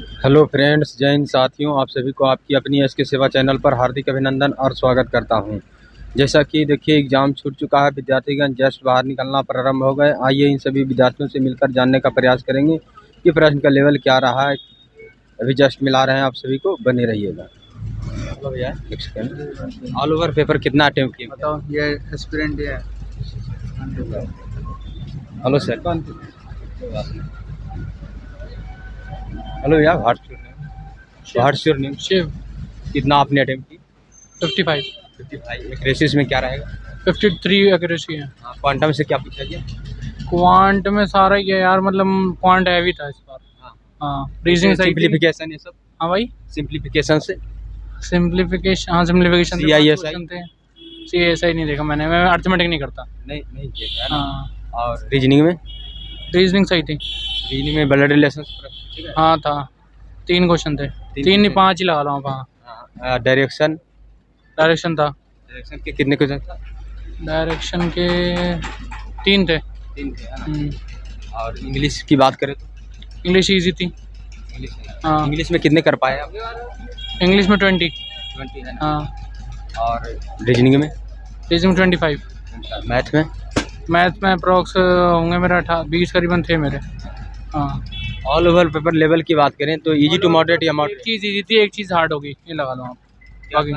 Hello friends, जय हिंद साथियों। आप सभी को आपकी अपनी एस के सेवा चैनल पर हार्दिक अभिनंदन और स्वागत करता हूं। जैसा कि देखिए, एग्ज़ाम छूट चुका है, विद्यार्थीगण जस्ट बाहर निकलना प्रारंभ हो गए। आइए इन सभी विद्यार्थियों से मिलकर जानने का प्रयास करेंगे कि प्रश्न का लेवल क्या रहा है। अभी जस्ट मिला रहे हैं आप सभी को, बने रहिएगा। हेलो भैया, एक सेकेंड। ऑल ओवर पेपर कितना अटेम्प्ट किए? बताओ, ये एस्पिरेंट है। Hello sir. हेलो भैया, व्हाट्स योर नेम? शिव। कितना आपने अटेम्प्ट की? 55। 55। एक रेसिस में क्या रहेगा? 53 एक्यूरेसी है। क्वांटम से क्या पूछा गया? क्वांट में सारा ही है यार, मतलब क्वांट हैवी था इस बार। हाँ, रीजनिंग सही थी। सिंप्लीफिकेशन ये सब? हाँ भाई, सिंप्लीफिकेशन से सिंप्लीफिकेशन। हाँ, सिंप्लीफिकेशन CISI? थे। CSI नहीं देखा मैंने, मैं अर्थमेटिक नहीं करता। नहीं किया है ना। हाँ, और रीजनिंग में? रीजनिंग सही थी। रीजनिंग में ब्लड रिलेशन? हाँ था, 3 क्वेश्चन थे। 3 नहीं, 5 ही लगा लो आप। हाँ, डायरेक्शन? डायरेक्शन था। डायरेक्शन के कितने क्वेश्चन था? डायरेक्शन के 3 थे। 3 थे, है ना। और इंग्लिश की बात करें तो? इंग्लिश ईजी थी। इंग्लिश हाँ, इंग्लिश में कितने कर पाए आप? इंग्लिश में 20। 20 है ना। हाँ, और रीजनिंग में? रीजनिंग 25। मैथ में? मैथ में अप्रॉक्स होंगे मेरा 20 करीबन थे मेरे। हाँ, ऑल ओवर पेपर लेवल की बात करें तो इजी टू मॉडरेट या एक मॉडरेट? चीज़ ईजी थी, एक चीज़ हार्ड होगी, ये लगा लो आप। बाकी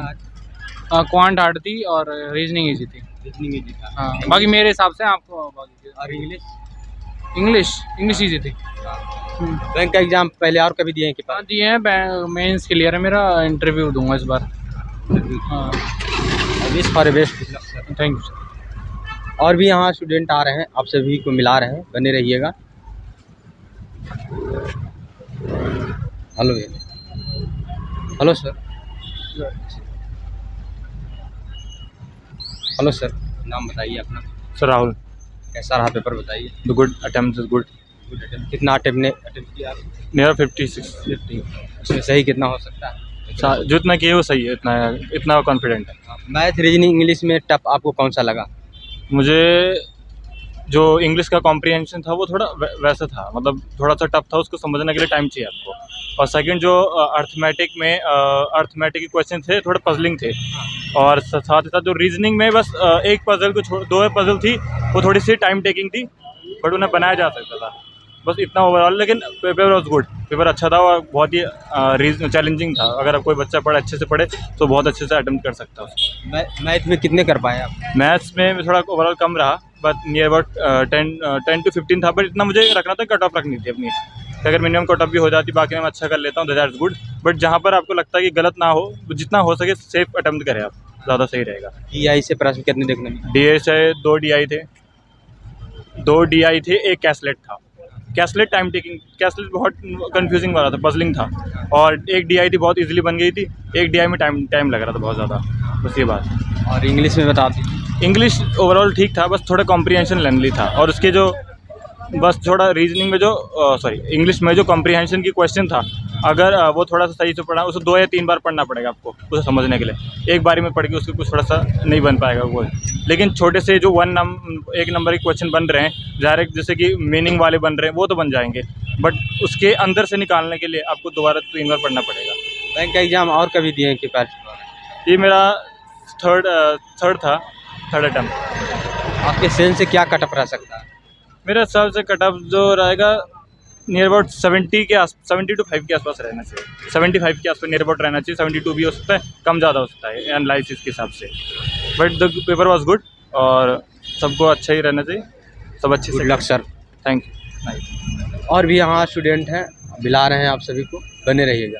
क्वांट हार्ड थी और रीजनिंग ईजी थी। रीजनिंग इजी था। हाँ, बाकी मेरे हिसाब से आपको बाकी और इंग्लिश? इंग्लिश ईजी थी। बैंक का एग्जाम पहले और कभी दिए हैं कि? हाँ, दिए हैं। मेंस क्लियर है मेरा, इंटरव्यू दूंगा इस बार। हाँ, wish for best. Thank you. और भी यहाँ स्टूडेंट आ रहे हैं, आप सभी को मिला रहे हैं, बने रहिएगा। हेलो भैया। Hello sir. हेलो सर, नाम बताइए अपना। सर राहुल। कैसा रहा पेपर बताइए? The good attempt is good. Good attempt. कितना अटेम्प्ट किया आप? मेरा 56। 50। उसमें सही कितना हो सकता है? जो इतना किए वो सही है, इतना कॉन्फिडेंट है। मैथ, रीजनिंग, इंग्लिश में टफ आपको कौन सा लगा? मुझे जो इंग्लिश का कॉम्प्रिहेंशन था वो थोड़ा वैसा था, मतलब थोड़ा सा टफ था, उसको समझने के लिए टाइम चाहिए आपको। और सेकंड जो अर्थमेटिक के क्वेश्चन थे थोड़े पजलिंग थे। और साथ ही साथ जो रीजनिंग में बस एक पजल को छोड़ 2 पजल थी, वो थोड़ी सी टाइम टेकिंग थी, बट उन्हें बनाया जा सकता था। बस इतना ओवरऑल। लेकिन पेपर वॉज गुड, पेपर अच्छा था और बहुत ही चैलेंजिंग था। अगर कोई बच्चा अच्छे से पढ़े तो बहुत अच्छे से अटेम्प्ट कर सकता है उसको। मैथ में कितने कर पाए आप? मैथ्स में थोड़ा ओवरऑल कम रहा, बट नियर अबाउट 10 to 15 था। बट इतना मुझे रखना था, कट ऑफ रखनी थी अपनी। अगर मिनिमम कट ऑफ भी हो जाती, बाकी मैं अच्छा कर लेता हूँ, दैट्स गुड। बट जहाँ पर आपको लगता है कि गलत ना हो, जितना हो सके सेफ अटेम्प्ट करें आप, ज़्यादा सही रहेगा। DI से प्रश्न कितने देखने में? DI 2 DI थे, 2 DI थे, एक कैसलेट था। कैसलेट टाइम टेकिंग, कैसलेट बहुत कंफ्यूजिंग वाला था, पजलिंग था। और एक DI थी बहुत इजीली बन गई थी, एक DI में टाइम लग रहा था बहुत ज़्यादा, बस ये बात। और इंग्लिश में बता दीजिए। इंग्लिश ओवरऑल ठीक था, बस थोड़ा कॉम्प्रिहेंशन लेंथी था। और उसके जो बस थोड़ा रीजनिंग में जो इंग्लिश में जो कॉम्प्रिहेंशन की क्वेश्चन था, अगर वो थोड़ा सा सही से पढ़ा, उसे 2 या 3 बार पढ़ना पड़ेगा आपको उसे समझने के लिए। एक बारी में पढ़ के उसको कुछ थोड़ा सा नहीं बन पाएगा वो। लेकिन छोटे से जो 1 नंबर के क्वेश्चन बन रहे हैं डायरेक्ट, जैसे कि मीनिंग वाले बन रहे हैं, वो तो बन जाएंगे, बट उसके अंदर से निकालने के लिए आपको 2-3 बार पढ़ना पड़ेगा। बैंक का एग्जाम और कभी दिए हैं कि पास? ये मेरा थर्ड अटेम्प्ट। आपके सेंस से क्या कटअप रह सकता है? मेरे हिसाब से कट ऑफ जो रहेगा नियर अबाउट 70 to 5 के आसपास रहना चाहिए। 75 के आसपास नियर अबाउट रहना चाहिए। 72 भी हो सकता है, कम ज़्यादा हो सकता है एनालिसिस के हिसाब से। But the paper was good और सबको अच्छा ही रहना चाहिए, सब अच्छे से। Good luck sir. Thank you. और भी यहाँ स्टूडेंट हैं, मिला रहे हैं आप सभी को, बने रहिएगा।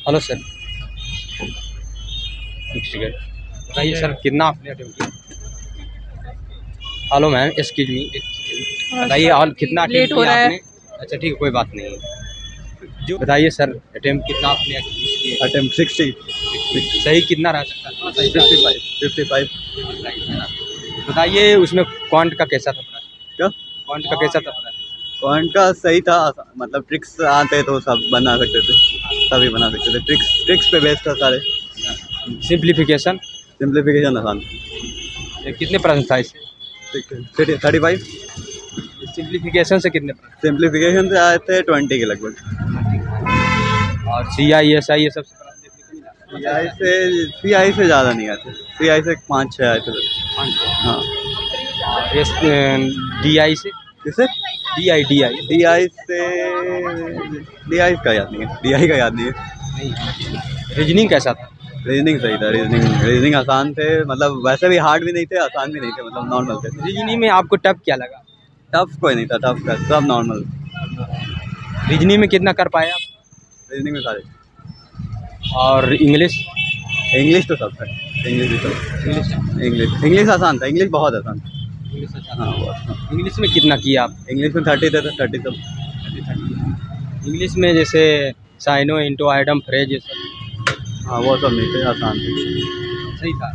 Hello sir. एक सेकेंड बताइए सर, कितना आपने अटेम्प्ट किया? हेलो मैम, एक्सक्यूज मी, बताइए और कितना अटेम्प्ट किया आपने? अच्छा ठीक है, कोई बात नहीं है। जो बताइए सर, अटेम्प्ट कितना आपने किया? अटेम्प्ट 60। सही कितना रह सकता है? 55। बताइए उसमें क्वांट का कैसा था प्रश्न? क्या? क्वांट का कैसा था प्रश्न? पॉइंट का सही था, मतलब ट्रिक्स आते तो सब बना सकते थे, सभी बना सकते थे। ट्रिक्स पे बेस्ड था सारे। सिंप्लीफिकेशन? सिंप्लीफिकेशन आसान। कितने प्रश्न था इससे? 35। सिंप्लीफिकेशन से कितने प्रश्न? सिंप्लीफिकेशन से आए थे 20 के लगभग। और CI SI ये सब CI से ज़्यादा नहीं आते, CI से 5-6 आए थे बस। हाँ। DI से किसे? DI DI से DI का याद नहीं है, DI का याद नहीं है। रीजनिंग कैसा था? रीजनिंग सही था, रीजनिंग आसान थे, मतलब वैसे भी हार्ड भी नहीं थे, आसान भी नहीं थे, मतलब नॉर्मल थे। रीजनिंग में आपको टफ क्या लगा? टफ कोई नहीं था, टफ का सब नॉर्मल। रीजनिंग में कितना कर पाए आप? रीजनिंग में सारे। और इंग्लिश? इंग्लिश तो सब था, इंग्लिश भी सब। इंग्लिश आसान था, इंग्लिश बहुत आसान था। हाँ बहुत। इंग्लिश में कितना किया आप? इंग्लिश में 30 थे, 30 सब। इंग्लिश में जैसे साइनो इंटो आइटम फ्रेज ये सब हाँ वो सब नहीं थे, आसान थे। सही था।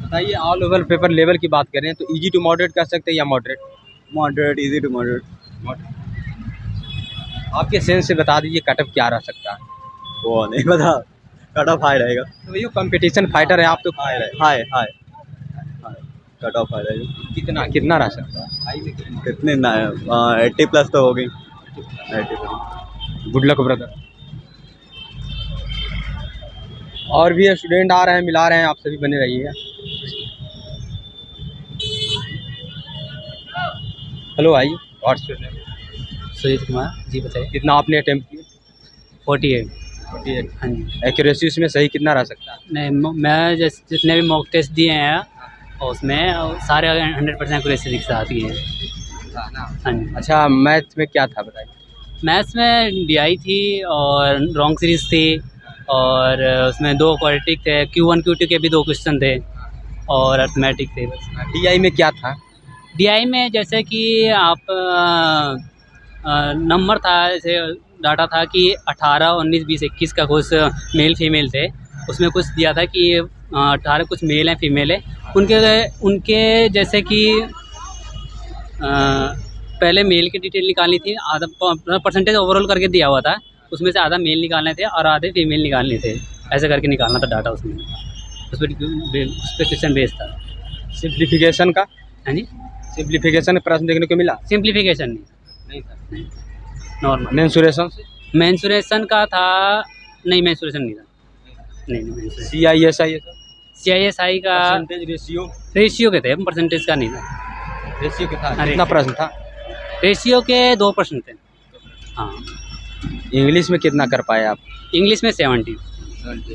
बताइए, ऑल ओवर पेपर लेवल की बात करें तो इजी टू मॉडरेट कर सकते हैं या moderate? Moderate, easy to moderate. आपके सेंस से बता दीजिए कट ऑफ क्या रह सकता है? वो नहीं पता, कट ऑफ हाई रहेगा। तो भैया कंपटीशन फाइटर है आप तो। हाई कट ऑफ हाई रहेगा। कितना रह सकता है? कितने ना 80+ तो हो गई। 80+। Good luck brother. और भी स्टूडेंट आ रहे हैं, मिला रहे हैं, आप सभी बने रहिएगा। हेलो आइए। What's your name? Sujeet Kumar ji, बताइए। कितना आपने अटेम्प्ट किए? 48। 48। हाँ जी। एक्यूरेसी उसमें सही कितना रह सकता है? नहीं, मैं जितने भी मॉक टेस्ट दिए हैं और उसमें सारे 100% एक्यूरेसी दिख आती है। हाँ जी। अच्छा, मैथ में क्या था बताइए? मैथ्स में DI थी और रॉन्ग सीरीज थी, और उसमें 2 क्वाड्रेटिक थे, Q1 Q2 के भी 2 क्वेश्चन थे, और अर्थमेटिक थे बस। DI में क्या था? DI में जैसे कि आप नंबर था, जैसे डाटा था कि 18, 19, 20, 21 का कुछ मेल फीमेल थे। उसमें कुछ दिया था कि 18 कुछ मेल हैं, फीमेल है। उनके जैसे कि पहले मेल की डिटेल निकालनी थी, आधा परसेंटेज ओवरऑल करके दिया हुआ था, उसमें से आधा मेल निकालने थे और आधे फीमेल निकालने थे, ऐसे करके निकालना था डाटा उसमें। उस पर क्वेश्चन बेस्ड था। सिंप्लीफिकेशन का? हाँ जी। सिंप्लीफिकेशन प्रश्न देखने को मिला? सिंप्लीफिकेशन नहीं था। नहीं, नॉर्मल। मेंसुरेशन से? मेंसुरेशन का था, नहीं मेंसुरेशन नहीं था। नहीं CI CISI का रेशियो? रेशियो के थे, परसेंटेज का नहीं था। रेशियो के था? अरे। कितना प्रश्न था? रेशियो के 2 प्रश्न थे। हाँ। इंग्लिश में कितना कर पाए आप? इंग्लिश में 70। हाँ जी।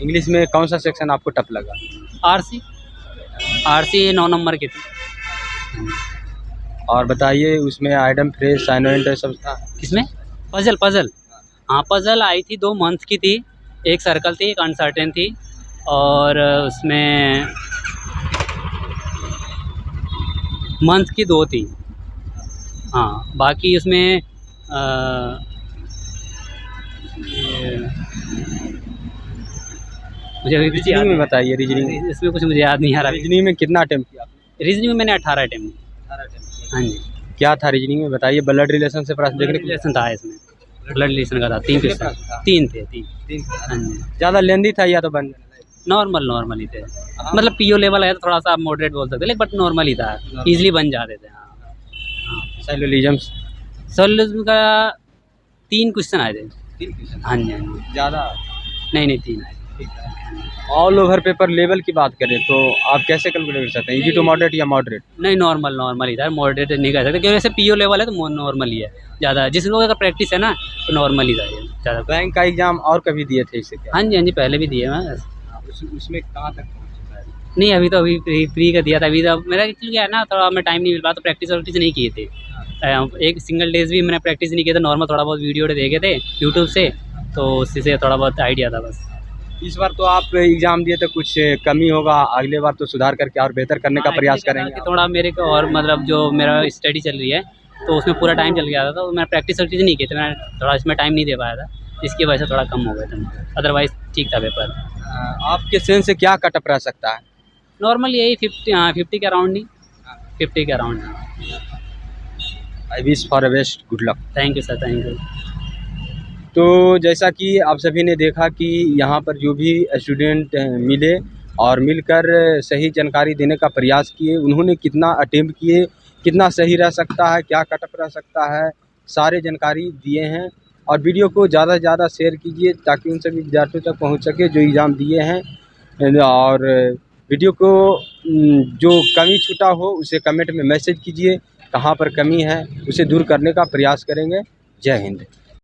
इंग्लिश में कौन सा सेक्शन आपको टफ लगा? RC 9 नंबर की थी। और बताइए, उसमें आइटम फ्रेज साइनोइंट सब था? किसमें? पजल। हाँ, पजल आई थी, 2 मंथ की थी, एक सर्कल थी, एक अनसर्टेन थी, और उसमें मंथ की 2 थी। हाँ, बाकी उसमें मुझे अभी कुछ याद रीजनिंग में नहीं। बताइए। रीजनिंग इसमें कुछ मुझे याद नहीं आ रहा। रीजनिंग में कितना अटेम्प्ट किया? रीजनिंग में मैंने 18 अटेम्प्ट किए। हाँ जी। क्या था रीजनिंग में बताइए? ब्लड रिलेशन से प्रश्न देखने को रिलेशन था इसमें, ब्लड रिलेशन का था। 3 क्वेश्चन, 3 थे। हाँ जी। ज़्यादा लेंदी था या तो बन? नॉर्मल ही थे, मतलब PO लेवल है तो थोड़ा सा आप मॉडरेट बोल सकते, लेकिन बट नॉर्मल ही था, इजीली बन जाते थे। हाँ। साइलोलिजम्स? सोल्यूशन का 3 क्वेश्चन आए थे। 3 क्वेश्चन? हाँ जी, हाँ जी। ज़्यादा? नहीं 3 आए। ऑल ओवर पेपर लेवल की बात करें तो आप कैसे कैलकुलेट कर सकते हैं? इजी टू मॉडरेट या मॉडरेट? नहीं, नॉर्मल ही था, मॉडरेट नहीं कर सकते, क्योंकि वैसे PO लेवल है तो नॉर्मल ही है ज़्यादा। जिस लोगों का प्रैक्टिस है ना तो नॉर्मल ही था ये ज़्यादा। बैंक का एग्जाम और कभी दिए थे इससे क्या? हाँ जी, पहले भी दिए मैं। उसमें कहाँ तक पहुँच चुका है? नहीं, अभी प्री का दिया था। अभी तो मेरा एक्चुअली क्या है ना, थोड़ा मैं टाइम नहीं मिल पाया, तो प्रैक्टिस नहीं किए थे। एक सिंगल डेज भी मैंने प्रैक्टिस नहीं किया था, नॉर्मल थोड़ा बहुत वीडियो देखे थे यूट्यूब से, तो उसी से थोड़ा बहुत आइडिया था बस। इस बार तो आप एग्जाम दिए तो कुछ कमी होगा, अगले बार तो सुधार करके और बेहतर करने का प्रयास करेंगे? कि थोड़ा मेरे को और मतलब जो मेरा स्टडी चल रही है तो उसमें पूरा टाइम चल गया था, तो मैं प्रैक्टिस नहीं की थी, मैं थोड़ा इसमें टाइम नहीं दे पाया था, इसकी वजह से थोड़ा कम हो गया था, अदरवाइज़ ठीक था पेपर। आपके सेंस से क्या कटअप रह सकता है? नॉर्मल यही 50 के अराउंड ही, 50 के around. I wish for best, good luck. Thank you sir, thank you. तो जैसा कि आप सभी ने देखा कि यहाँ पर जो भी स्टूडेंट मिले और मिलकर सही जानकारी देने का प्रयास किए, उन्होंने कितना अटेम्प्ट किए, कितना सही रह सकता है, क्या कटअप रह सकता है, सारे जानकारी दिए हैं। और वीडियो को ज़्यादा से ज़्यादा शेयर कीजिए ताकि उन सभी विद्यार्थियों तक पहुंच सके जो एग्ज़ाम दिए हैं। और वीडियो को जो कमी छूटा हो उसे कमेंट में मैसेज कीजिए, कहाँ पर कमी है उसे दूर करने का प्रयास करेंगे। जय हिंद।